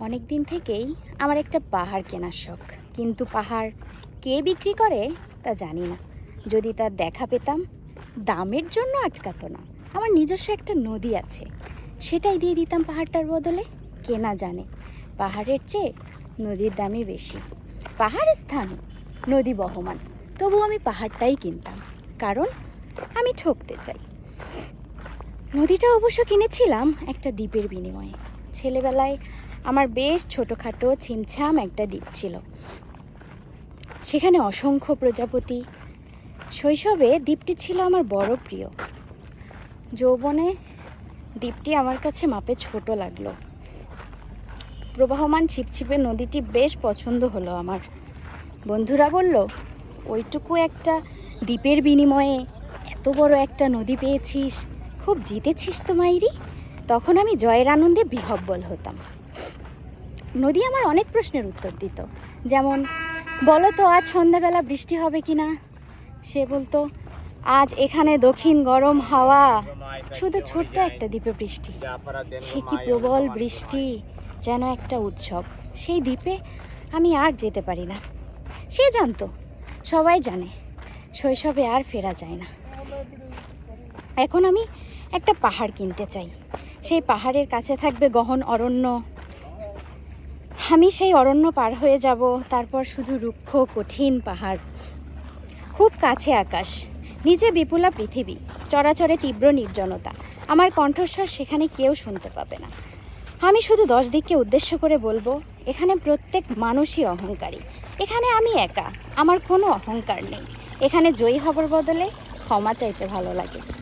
অনেক দিন থেকেই আমার একটা পাহাড় কেনার শখ, কিন্তু পাহাড় কে বিক্রি করে তা জানি না। যদি তার দেখা পেতাম, দামের জন্য আটকাতো না। আমার নিজস্ব একটা নদী আছে, সেটাই দিয়ে দিতাম পাহাড়টার বদলে। কে না জানে পাহাড়ের চেয়ে নদীর দামই বেশি। পাহাড় স্থান, নদী বহমান, তবু আমি পাহাড়টাই কিনতাম, কারণ আমি ঠকতে চাই। নদীটা অবশ্য কিনেছিলাম একটা দ্বীপের বিনিময়ে। ছেলেবেলায় আমার বেশ ছোটোখাটো ছিমছাম একটা দ্বীপ ছিল, সেখানে অসংখ্য প্রজাপতি। শৈশবে দ্বীপটি ছিল আমার বড় প্রিয়। যৌবনে দ্বীপটি আমার কাছে মাপে ছোট লাগলো। প্রবাহমান ছিপছিপে নদীটি বেশ পছন্দ হলো আমার। বন্ধুরা বলল, ওইটুকু একটা দ্বীপের বিনিময়ে এত বড় একটা নদী পেয়েছিস, খুব জিতেছিস তো মাইরি। তখন আমি জয়ের আনন্দে বিহ্বল হতাম। নদী আমার অনেক প্রশ্নের উত্তর দিত, যেমন, বলো তো আজ সন্ধ্যাবেলা বৃষ্টি হবে কি না। সে বলতো, আজ এখানে দক্ষিণ গরম হাওয়া। শুধু ছোট্ট একটা দ্বীপে বৃষ্টি, সে কি প্রবল বৃষ্টি, যেন একটা উৎসব। সেই দ্বীপে আমি আর যেতে পারি না। সে জানতো, সবাই জানে, শৈশবে আর ফেরা যায় না। এখন আমি একটা পাহাড় কিনতে চাই। সেই পাহাড়ের কাছে থাকবে গহন অরণ্য। আমি সেই অরণ্য পার হয়ে যাব, তারপর শুধু রুক্ষ কঠিন পাহাড়, খুব কাছে আকাশ, নিচে বিপুলা পৃথিবী, চরাচরে তীব্র নির্জনতা। আমার কণ্ঠস্বর সেখানে কেউ শুনতে পাবে না। আমি শুধু 10 দিককে উদ্দেশ্য করে বলবো, এখানে প্রত্যেক মানুষই অহংকারী। এখানে আমি একা, আমার কোনো অহংকার নেই। এখানে জয়ী হবার বদলে ক্ষমা চাইতে ভালো লাগে।